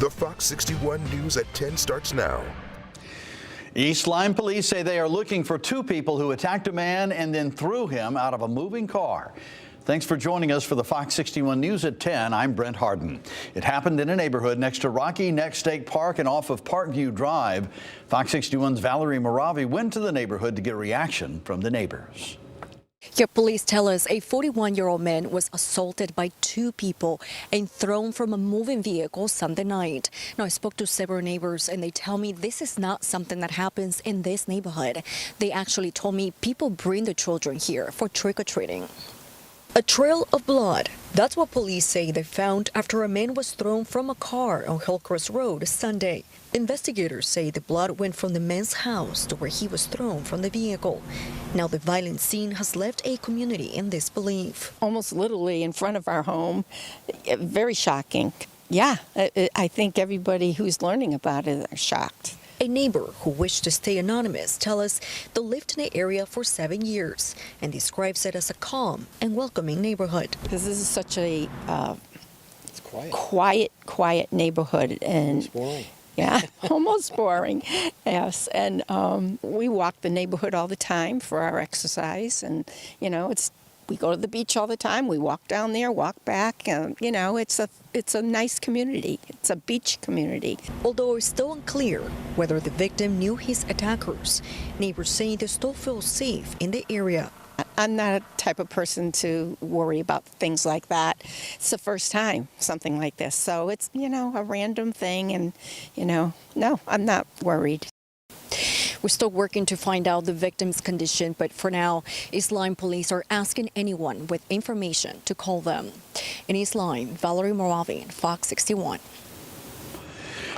The Fox 61 News at 10 starts now. East Lyme police say they are looking for two people who attacked a man and then threw him out of a moving car. Thanks for joining us for the Fox 61 News at 10. I'm Brent Harden. It happened in a neighborhood next to Rocky Neck State Park and off of Parkview Drive. Fox 61's Valerie Moravi went to the neighborhood to get a reaction from the neighbors. Here, police tell us a 41-year-old man was assaulted by two people and thrown from a moving vehicle Sunday night. Now, I spoke to several neighbors, and they tell me this is not something that happens in this neighborhood. They actually told me people bring their children here for trick-or-treating. A trail of blood. That's what police say they found after a man was thrown from a car on Hillcrest Road Sunday. Investigators say the blood went from the man's house to where he was thrown from the vehicle. Now the violent scene has left a community in disbelief. Almost literally in front of our home. Very shocking. Yeah, I think everybody who's learning about it are shocked. A neighbor who wished to stay anonymous tells us they lived in the area for 7 years and describes it as a calm and welcoming neighborhood. Because this is such a quiet neighborhood. And it's boring. Yeah, almost boring. Yes, and we walk the neighborhood all the time for our exercise, and we go to the beach all the time. We walk down there, walk back, and it's a nice community. It's a beach community. Although it's still unclear whether the victim knew his attackers, neighbors say they still feel safe in the area. I'm not a type of person to worry about things like that. It's the first time something like this, so it's a random thing, and no, I'm not worried. We're still working to find out the victim's condition, but for now, East Lyme police are asking anyone with information to call them. In East Lyme, Valerie Moravi, Fox 61.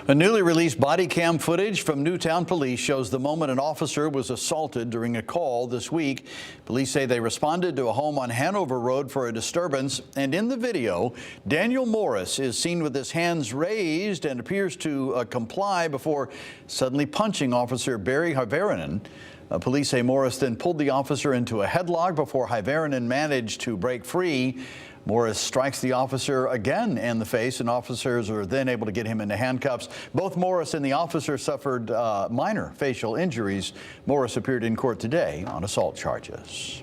A newly released body cam footage from Newtown police shows the moment an officer was assaulted during a call this week. Police say they responded to a home on Hanover Road for a disturbance, and in the video, Daniel Morris is seen with his hands raised and appears to comply before suddenly punching Officer Barry Hyvärinen. Police say Morris then pulled the officer into a headlock before Hyvärinen managed to break free. Morris strikes the officer again in the face, and officers are then able to get him into handcuffs. Both Morris and the officer suffered minor facial injuries. Morris appeared in court today on assault charges.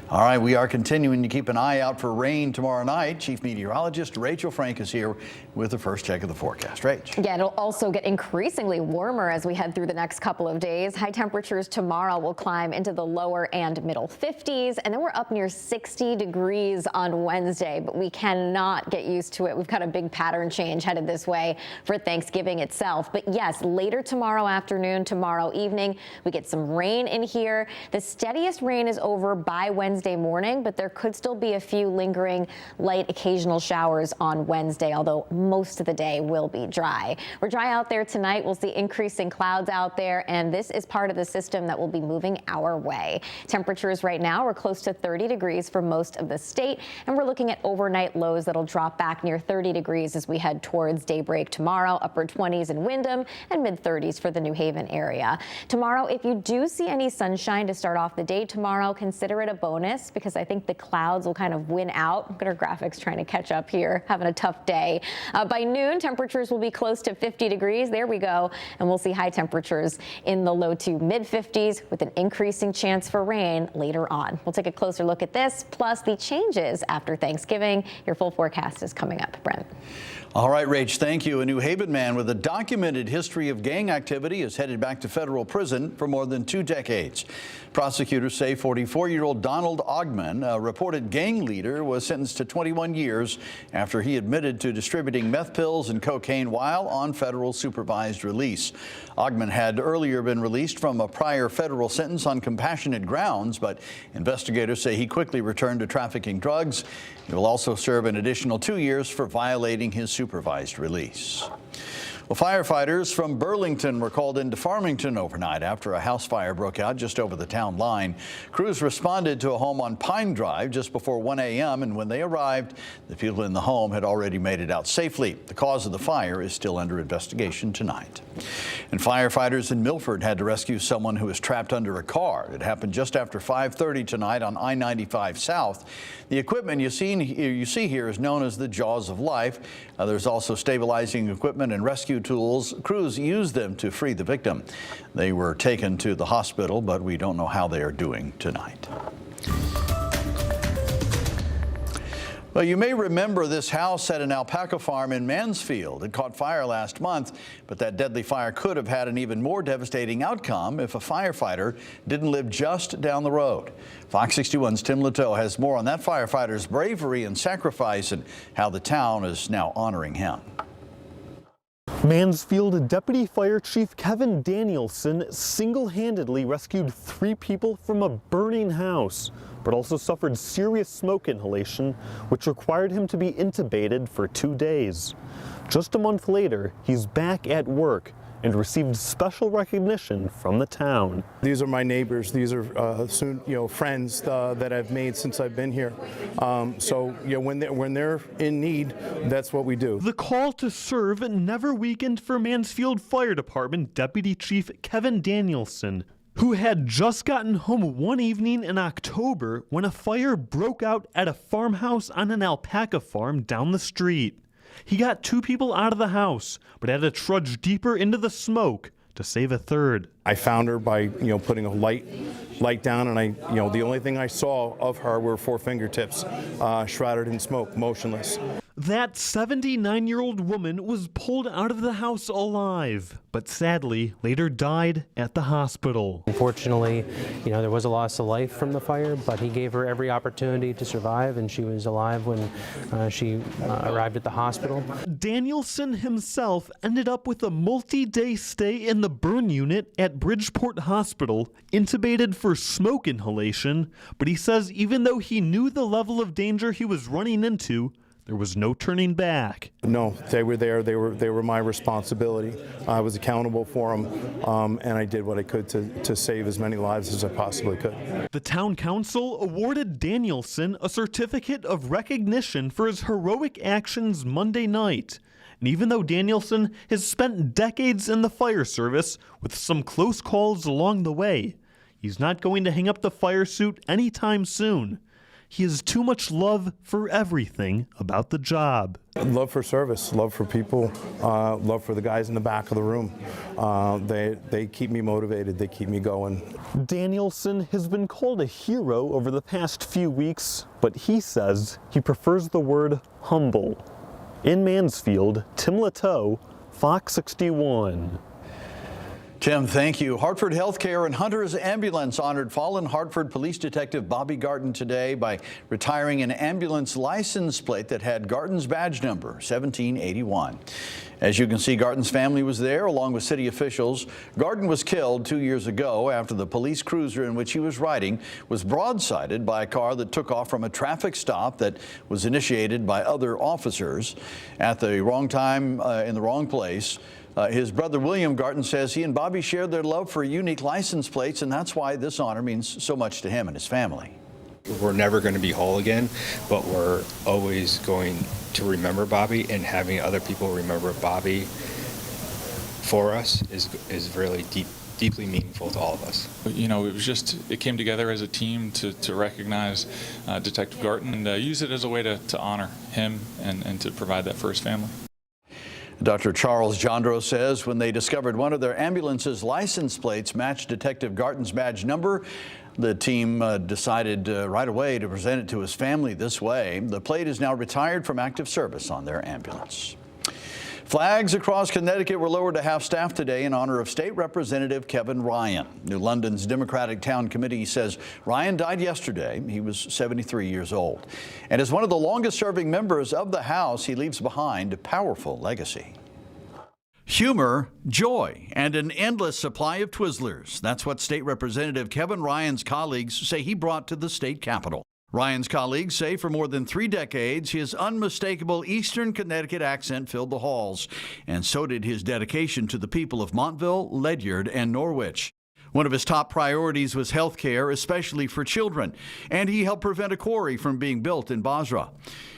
All right, we are continuing to keep an eye out for rain tomorrow night. Chief Meteorologist Rachel Frank is here with the first check of the forecast. Rach. Yeah, it'll also get increasingly warmer as we head through the next couple of days. High temperatures tomorrow will climb into the lower and middle 50s, and then we're up near 60 degrees on Wednesday, but we cannot get used to it. We've got a big pattern change headed this way for Thanksgiving itself. But yes, later tomorrow afternoon, tomorrow evening, we get some rain in here. The steadiest rain is over by Wednesday morning, but there could still be a few lingering light occasional showers on Wednesday, although most of the day will be dry. We're dry out there tonight. We'll see increasing clouds out there, and this is part of the system that will be moving our way. Temperatures right now are close to 30 degrees for most of the state, and we're looking at overnight lows that'll drop back near 30 degrees as we head towards daybreak tomorrow. Upper 20s in Windham and mid 30s for the New Haven area. Tomorrow, if you do see any sunshine to start off the day tomorrow, consider it a bonus, because I think the clouds will kind of win out. Look at our graphics trying to catch up here, having a tough day. By noon, temperatures will be close to 50 degrees. There we go. And we'll see high temperatures in the low to mid 50s with an increasing chance for rain later on. We'll take a closer look at this, plus the changes after Thanksgiving. Your full forecast is coming up. Brent. All right, Rach, thank you. A New Haven man with a documented history of gang activity is headed back to federal prison for more than 2 decades. Prosecutors say 44-year-old Donald Ogman, a reported gang leader, was sentenced to 21 years after he admitted to distributing meth pills and cocaine while on federal supervised release. Ogman had earlier been released from a prior federal sentence on compassionate grounds, but investigators say he quickly returned to trafficking drugs. He will also serve an additional 2 years for violating his supervised release. Well, firefighters from Burlington were called into Farmington overnight after a house fire broke out just over the town line. Crews responded to a home on Pine Drive just before 1 a.m. and when they arrived, the people in the home had already made it out safely. The cause of the fire is still under investigation tonight. And firefighters in Milford had to rescue someone who was trapped under a car. It happened just after 5:30 tonight on I-95 South. The equipment you see here is known as the Jaws of Life. There's also stabilizing equipment and rescue tools. Crews used them to free the victim. They were taken to the hospital, but we don't know how they are doing tonight. Well, you may remember this house at an alpaca farm in Mansfield. It caught fire last month, but that deadly fire could have had an even more devastating outcome if a firefighter didn't live just down the road. Fox 61's Tim Latow has more on that firefighter's bravery and sacrifice and how the town is now honoring him. Mansfield Deputy Fire Chief Kevin Danielson single-handedly rescued 3 people from a burning house, but also suffered serious smoke inhalation, which required him to be intubated for 2 days. Just a month later, he's back at work and received special recognition from the town. These are my neighbors. These are friends that I've made since I've been here. When they're in need, that's what we do. The call to serve never weakened for Mansfield Fire Department Deputy Chief Kevin Danielson, who had just gotten home one evening in October when a fire broke out at a farmhouse on an alpaca farm down the street. He got 2 people out of the house, but had to trudge deeper into the smoke to save a third. I found her by putting a light down, and the only thing I saw of her were 4 fingertips, shrouded in smoke, motionless. That 79-year-old woman was pulled out of the house alive, but sadly later died at the hospital. Unfortunately, there was a loss of life from the fire, but he gave her every opportunity to survive, and she was alive when she arrived at the hospital. Danielson himself ended up with a multi-day stay in the burn unit at Bridgeport Hospital, intubated for smoke inhalation, but he says even though he knew the level of danger he was running into, there was no turning back. No, they were there. They were my responsibility. I was accountable for them, and I did what I could to save as many lives as I possibly could. The town council awarded Danielson a certificate of recognition for his heroic actions Monday night. And even though Danielson has spent decades in the fire service with some close calls along the way, he's not going to hang up the fire suit anytime soon. He has too much love for everything about the job. Love for service, love for people, love for the guys in the back of the room. They keep me motivated, they keep me going. Danielson has been called a hero over the past few weeks, but he says he prefers the word humble. In Mansfield, Tim Latow, Fox 61. Tim, thank you. Hartford Healthcare and Hunter's Ambulance honored fallen Hartford Police Detective Bobby Garten today by retiring an ambulance license plate that had Garten's badge number, 1781. As you can see, Garten's family was there along with city officials. Garten was killed 2 years ago after the police cruiser in which he was riding was broadsided by a car that took off from a traffic stop that was initiated by other officers at the wrong time in the wrong place. His brother William Garten says he and Bobby shared their love for unique license plates, and that's why this honor means so much to him and his family. We're never going to be whole again, but we're always going to remember Bobby, and having other people remember Bobby for us is really deeply meaningful to all of us. It came together as a team to recognize Detective Garten and use it as a way to honor him and to provide that for his family. Dr. Charles Jandro says when they discovered one of their ambulance's license plates matched Detective Garten's badge number, the team decided right away to present it to his family this way. The plate is now retired from active service on their ambulance. Flags across Connecticut were lowered to half-staff today in honor of State Representative Kevin Ryan. New London's Democratic Town Committee says Ryan died yesterday. He was 73 years old. And as one of the longest-serving members of the House, he leaves behind a powerful legacy. Humor, joy, and an endless supply of Twizzlers. That's what State Representative Kevin Ryan's colleagues say he brought to the state capitol. Ryan's colleagues say for more than 3 decades, his unmistakable Eastern Connecticut accent filled the halls, and so did his dedication to the people of Montville, Ledyard, and Norwich. One of his top priorities was health care, especially for children, and he helped prevent a quarry from being built in Basra.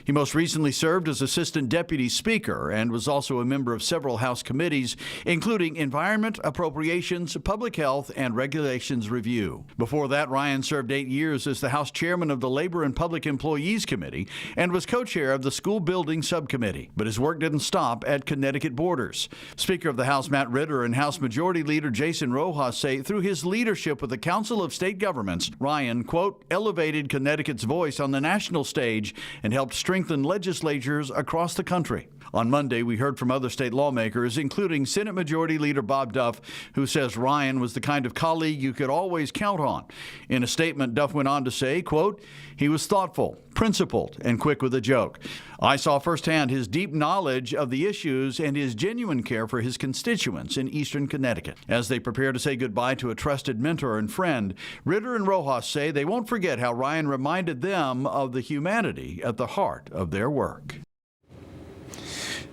He most recently served as Assistant Deputy Speaker and was also a member of several House committees, including Environment, Appropriations, Public Health, and Regulations Review. Before that, Ryan served 8 years as the House Chairman of the Labor and Public Employees Committee and was co-chair of the School Building Subcommittee. But his work didn't stop at Connecticut borders. Speaker of the House Matt Ritter and House Majority Leader Jason Rojas say through his leadership with the Council of State Governments, Ryan, quote, elevated Connecticut's voice on the national stage and helped strengthen legislatures across the country. On Monday, we heard from other state lawmakers, including Senate Majority Leader Bob Duff, who says Ryan was the kind of colleague you could always count on. In a statement, Duff went on to say, quote, he was thoughtful, principled, and quick with a joke. I saw firsthand his deep knowledge of the issues and his genuine care for his constituents in Eastern Connecticut. As they prepare to say goodbye to a trusted mentor and friend, Ritter and Rojas say they won't forget how Ryan reminded them of the humanity at the heart of their work.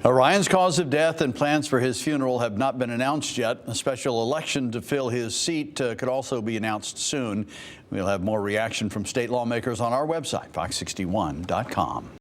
Ryan's cause of death and plans for his funeral have not been announced yet. A special election to fill his seat could also be announced soon. We'll have more reaction from state lawmakers on our website, fox61.com.